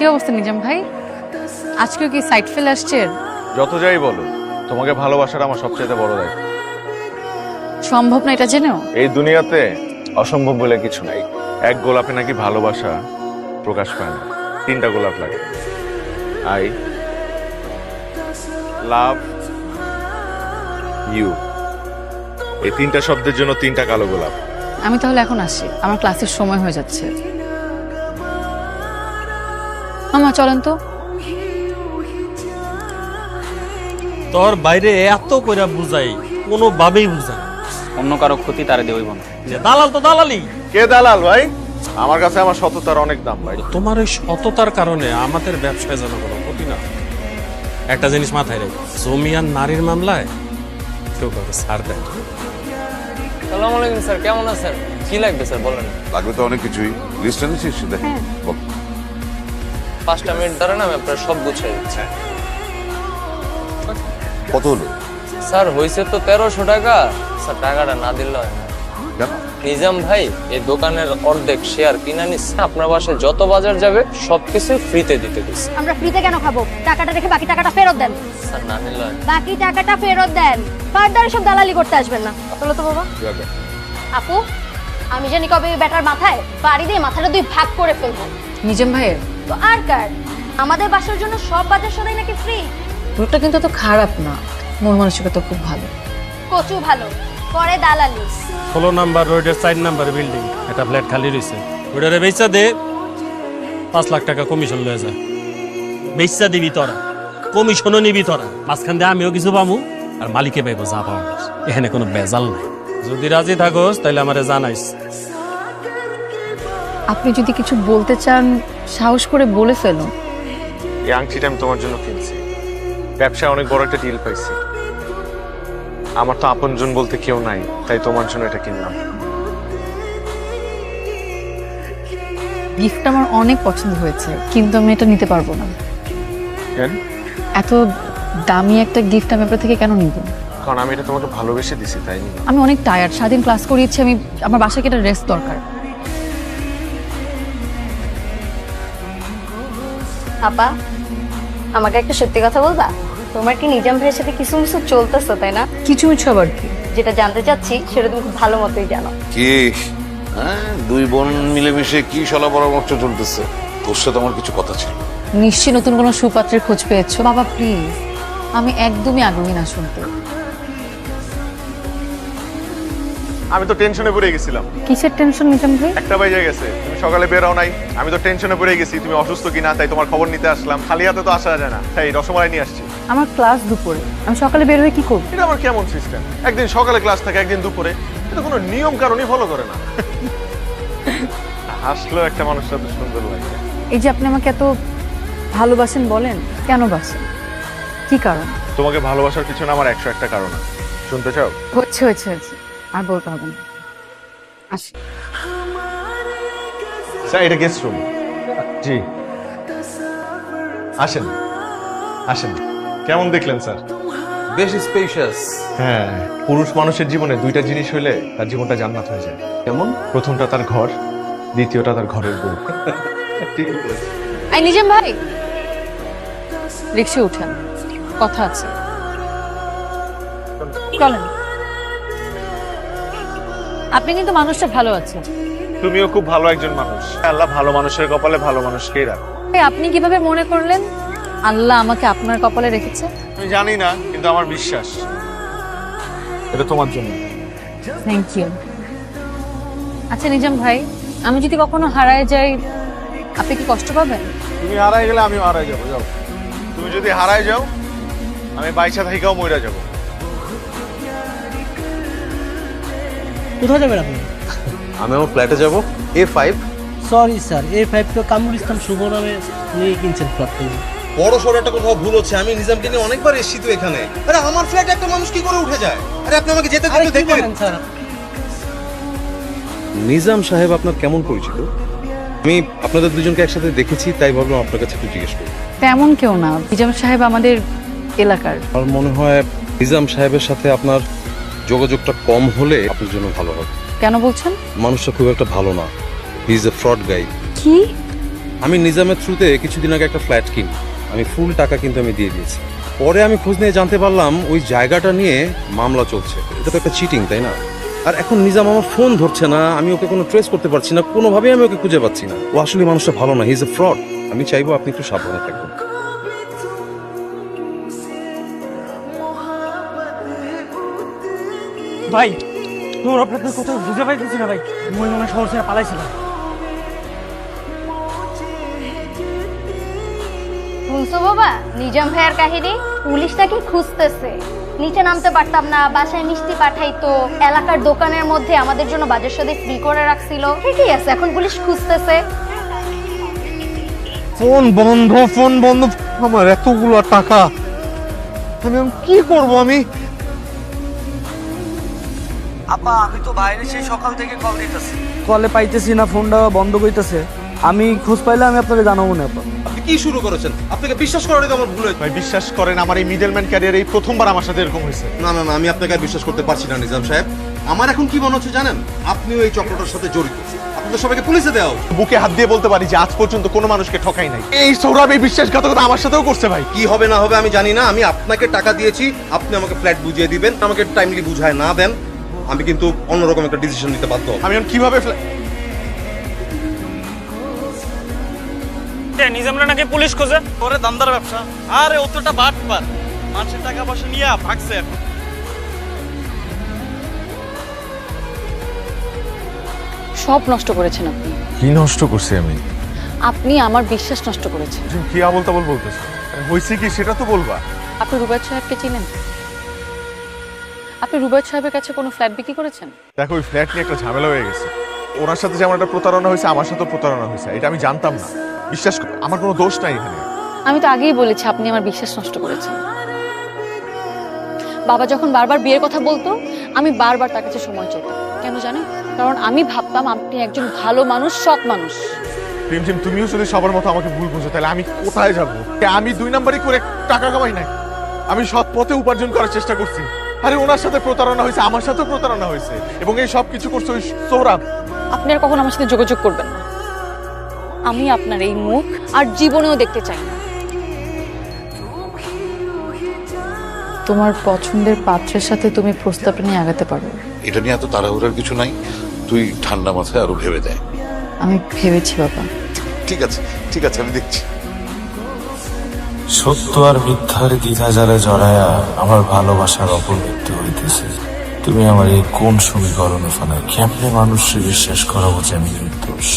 কি অবস্থা নিজাম ভাই? আজকেও কি সাইড ফেল আসছে? যত যাই বলো, তোমাকে ভালোবাসাটা আমার সবচেয়ে বড় দায়িত্ব। সম্ভব না এটা জেনেও? এই দুনিয়াতে অসম্ভব বলে কিছু নাই। এক গোলাপে নাকি ভালোবাসা প্রকাশ পায় না, 3টা গোলাপ লাগে। আই লাভ ইউ, এই 3টা শব্দের জন্য 3টা কালো গোলাপ। আমি তাহলে এখন আসি, আমার ক্লাসের সময় হয়ে যাচ্ছে। মামা চলেন তো। তোর বাইরে এত কইরা বুঝাই কোনোভাবেই বুঝাই না। অন্য কারো ক্ষতি তারে দেবই না। যে দালাল তো দালালি। কে দালাল ভাই? আমার কাছে আমার সততার অনেক দাম ভাই। তোমার এই সততার কারণে আমাদের ব্যবসায় যেন কোনো ক্ষতি না। একটা জিনিস মাথায় রেখো, জমি আর নারীর মামলায় কেউ কাউকে ছাড় দেয় না। আসসালামু আলাইকুম স্যার, কেমন আছেন? কি লাগবে স্যার বলেন। লাগবে তো অনেক কিছুই। লিস্ট এনেছিস? দেখ বল। 5টা মিনিট ধরে আমি আপনার সব গুছিয়ে দিচ্ছি। কত হলো? স্যার হয়েছে তো 1300 টাকা। স্যার টাকাটা না দিলে হয় না। কেন? নিজাম ভাই এই দোকানের অর্ধেক শেয়ার কিনা নিচ্ছে, আপনার বাসায় যত বাজার যাবে সবকিছু ফ্রিতে দিতে দিচ্ছে। আমরা ফ্রিতে কেন খাবো? টাকাটা রেখে বাকি টাকাটা ফেরত দেন। স্যার না নিলে হয় না। বাকি টাকাটা ফেরত দেন। ফার্দার সব দালালি করতে আসবেন না। চলো তো বাবা। আপু, আমি জানি কবে ওই ব্যাটার মাথায় বাড়ি দিয়ে মাথাটা 2 ভাগ করে ফেলবো। নিজাম ভাইয়ের তো আর কার? আমাদের বাসার জন্য সব বাজার সদাই নাকি ফ্রি? লোকটা কিন্তু তো খারাপ না, মন মানসিকতা খুব ভালো। কচু ভালো করে দালালি। 16 নাম্বার রোডের 4 নাম্বার বিল্ডিং একটা ফ্ল্যাট খালি রয়েছে, ওটারে বেচা দে, 5 লাখ টাকা কমিশন লয়ে যা। বেচা দিবি তোরা, কমিশনও নিবি তোরা, মাঝখান দিয়ে আমিও কিছু পামু আর মালিকে পাইবো যা পাবো। এখানে কোনো বেজাল নাই। যদি রাজি থাকোস তাহলে আমারে জানাইস। আপনি যদি কিছু বলতে চান সাহস করে বলে ফেলুন। এই আংটিটা আমি তোমার জন্য কিনছি, ব্যবসায় অনেক বড় একটা ডিল পাইছি। আমার তো আপনজন বলতে কেউ নাই, তাই তোমার জন্য এটা কিনলাম। গিফটটা আমার অনেক পছন্দ হয়েছে, কিন্তু আমি এটা নিতে পারবো না। কেন? এত দামি একটা গিফট আমি আপনার থেকে কেন নিব? কারণ আমি এটা তোমাকে ভালোবেসে দিছি, তাই নিলাম। আমি অনেক টায়ার্ড, সারাদিন ক্লাস করিয়েছি, আমি আমার বাসায় একটা রেস্ট দরকার। আপা, আমাকে একটা সত্যি কথা বলবা? তোমার কি নিজাম ভাইয়ের সাথে কিছু কিছু চলতেছে তাই না? কিছু মিছু আবার কি? যেটা জানতে চাচ্ছি সেটা তুমি খুব ভালো মতোই জানো। কি? হ্যাঁ, 2 বোন মিলেমিশে কি সলা পরামর্শ চলতেছে? তোর সাথে আমার কিছু কথা ছিল। নিশ্চয়ই নতুন কোনো সুপাত্রের খোঁজ পেয়েছো। বাবা প্লিজ, আমি একদমই আগ্রহী না শুনতে। আমি তো টেনশনে পড়ে গেছিলাম। কিসের টেনশন নিজাম ভাই? একটা বাজে গেছে, তুমি সকালে বেরাও নাই। আমি তো টেনশনে পড়ে গেছি তুমি অসুস্থ কিনা, তাই তোমার খবর নিতে আসলাম। খালি হাতে তো আসা যায় না, তাই রসমালাই নিয়ে আসছি। আমার ক্লাস দুপুরে, আমি সকালে বের হয়ে কি করব? এটা আমার কেমন সিস্টেম? একদিন সকালে ক্লাস থাকে, একদিন দুপুরে। এটা কোনো নিয়ম কারণই ফলো করে না। হাসলেও একটা মানুষটা তো সুন্দর লাগে। এই যে আপনি আমাকে এত ভালোবাসেন, বলেন কেন বাসেন? কি কারণ? তোমাকে ভালোবাসার পিছনে আমার 101টা কারণ আছে। শুনতে চাও? হচ্ছে হচ্ছে হচ্ছে, আর বলতে হবে না। আসি। স্যার, এটা গেস্ট রুম। জি আসেন আসেন। কেমন দেখলেন স্যার? বেশ স্পেশাস। হ্যাঁ, পুরুষ মানুষের জীবনে 2টা জিনিস হইলে তার জীবনটা জান্নাত হয়ে যায়। কেমন? প্রথমটা তার ঘর, দ্বিতীয়টা তার ঘরের বউ। ঠিক বলেছেন। এই নিজাম ভাই, রিক্সে উঠেন, কথা আছে। চলেন। আপনি কিন্তু মানুষটা ভালো আছেন। তুমিও খুব ভালো একজন মানুষ। আল্লাহ ভালো মানুষের কপালে ভালো মানুষকেই রাখে। আপনি কিভাবে মনে করলেন আল্লাহ আমাকে আপনার কপালে রেখেছে? আমি জানি না, কিন্তু আমার বিশ্বাস এটা তোমার জন্য। Thank you. আচ্ছা নিজাম ভাই, আমি যদি কখনো হারায় যাই আপনি কি কষ্ট পাবেন? তুমি হারাই গেলে আমিও হারাই যাবো। যাও, তুমি যদি হারাই যাও আমি বাইসা থেকেও মইরা যাবো। কোথায় যাবেন আপনি? আমি আমার ফ্ল্যাটে যাব, A5। সরি স্যার, A5 তো কামরুল ইসলাম শুভ নামে নিয়ে কিনছেন ফ্ল্যাটটা। বড় সড় একটা কোথাও ভুল হচ্ছে। আমি নিজামকে নিয়ে অনেকবার এসেছি তো এখানে। আরে আমার ফ্ল্যাটে একটা মানুষ কি করে উঠে যায়? আরে আপনি আমাকে যেতে দিতে দেখবেন। স্যার, নিজাম সাহেব আপনার কেমন পরিচিত? আমি আপনাদের দুজনকে একসাথে দেখেছি, তাই ভাবলাম আপনার কাছে একটু জিজ্ঞেস করি। তেমন কেউ না, নিজাম সাহেব আমাদের এলাকার। আমার মনে হয় নিজাম সাহেবের সাথে আপনার যোগাযোগটা কম হলে আপনার জন্য ভালো হবে। কেন বলছেন? মানুষটা খুব একটা ভালো না। হি ইজ এ ফ্রড গাই। কি? আমি নিজামের থ্রুতে কিছুদিন আগে একটা ফ্ল্যাট কিনি, আমি ফুল টাকা কিন্তু আমি দিয়ে দিয়েছি। পরে আমি খোঁজ নিয়ে জানতে পারলাম ওই জায়গাটা নিয়ে মামলা চলছে। এটা তো একটা চিটিং, তাই না? আর এখন নিজাম আমার ফোন ধরছে না, আমি ওকে কোনো ট্রেস করতে পারছি না, কোনোভাবেই আমি ওকে খুঁজে পাচ্ছি না। ও আসলে মানুষটা ভালো না, হি ইজ এ ফ্রড। আমি চাইবো আপনি একটু সাবধানে থাকবেন। ভাই তোর আপনাদের কোথাও বুঝে পাইতেছি না ভাই, মই মনে শহর ছেড়ে পালাইছিলাম। শুনছো বাবা নিজাম ভাইয়ের কাহিনী? পুলিশ তাকে খুঁজতেছে। নিচে নামতে পারতাম না, বাসায় মিষ্টি পাঠাইতো, এলাকার দোকানের মধ্যে আমাদের জন্য বাজার সদাই ফ্রি করে রাখছিল। ঠিকই আছে, এখন পুলিশ খুঁজতেছে। ফোন বন্ধ, ফোন বন্ধ। আমার এতগুলো টাকা, আমি এখন কি করব? আমি আপা আমি তো বাইরে সেই সকাল থেকে কল দিতেছি, কলে পাইতেছি না, ফোনটা বন্ধ কইতেছে। আমি খোঁজ পাইলে আমি আপনাকে জানাবো না। আপা আপনি কি শুরু করেছেন? আপনাকে বিশ্বাস করাটাই তো আমার ভুল হয়েছে। ভাই বিশ্বাস করেন, আমার এই মিডলম্যান ক্যারিয়ারে এই প্রথমবার আমার সাথে এরকম হয়েছে। না না না, আমি আপনাকে আর বিশ্বাস করতে পারছি না নিজাম সাহেব। আমার এখন কি মনে হচ্ছে জানেন, আপনিও এই চক্রটার সাথে জড়িত। আপনাদের সবাইকে পুলিশে দেওয়া উচিত। বুকে হাত দিয়ে বলতে পারি যে আজ পর্যন্ত কোনো মানুষকে ঠকাই নাই। এই সৌরভ এই বিশ্বাসঘাতকতা আমার সাথেও করছে ভাই। কি হবে না হবে আমি জানি না, আমি আপনাকে টাকা দিয়েছি, আপনি আমাকে ফ্ল্যাট বুঝিয়ে দিবেন। আমাকে টাইমলি বুঝায় না দেন, আমি কিন্তু অন্যরকম একটা ডিসিশন নিতে বাধ্য হব। আমি এখন কিভাবে নিজামরা নাকি পুলিশ খোঁজে করে দামদার ব্যবসা। আরে ও তো একটা বাটপার, মানুষের টাকা পয়সা নিয়ে ভাগছে এখন। সব নষ্ট করেছেন আপনি। কি নষ্ট করছি আমি? আপনি আমার বিশ্বাস নষ্ট করেছেন। কি আবল তাবল বলতেছ? হয়েছে কি সেটা তো বলবা। আপনি রুবায়ত সাহেবকে চিনেন? আপনি রুবায়ত সাহেবের কাছে কোনো ফ্ল্যাট বিক্রি করেছেন? দেখো ওই ফ্ল্যাট নিয়ে একটা ঝামেলা হয়ে গেছে। ওনার সাথে যেমন একটা প্রতারণা হয়েছে, আমার সাথেও প্রতারণা হয়েছে। এটা আমি জানতাম না। বিশ্বাস করো, আমার কোনো দোষ নাই এখানে। আমি তো আগেই বলেছি আপনি আমার বিশ্বাস নষ্ট করেছেন। বাবা যখন বারবার বিয়ের কথা বলতো, আমি বারবার তার কাছে সময় চাইতাম। কেন জানেন? কারণ আমি ভাবতাম আপনি একজন ভালো মানুষ, সৎ মানুষ। প্রেমজিম, তুমিও যদি সবার মতো আমাকে ভুল বুঝো, তাহলে আমি কোথায় যাব? আমি 2 নাম্বারই করে টাকা কামাই নাই, আমি সৎ পথে উপার্জন করার চেষ্টা করছি। আরে ওনার সাথে প্রতারণা হয়েছে, আমার সাথেও প্রতারণা হয়েছে, এবং এই সব কিছু করছে ওই সৌরভ। আপনি আর কখনো আমার সাথে যোগাযোগ করবেন না। আমি আপনার এই মুখ আর জীবনেও দেখতে চাই না। তোমার পছন্দের পাত্রের সাথে তুমি প্রস্তাবটা নিয়ে আগাতে পারো। এটা নিয়ে এত তাড়াহুড়ার কিছু নাই, তুই ঠান্ডা মাথায় আরো ভেবে দেয়। আমি ভেবেছি বাবা। ঠিক আছে ঠিক আছে, আমি দেখছি। সত্য আর মিথ্যার দ্বিধা জালে জড়ায়া আমার ভালোবাসার অপমৃত্যু হইতেছে। তুমি আমার এই কোন সমীকরণে ফেলায় কেমনে মানুষকে বিশ্বাস করাবো যে আমি নির্দোষ?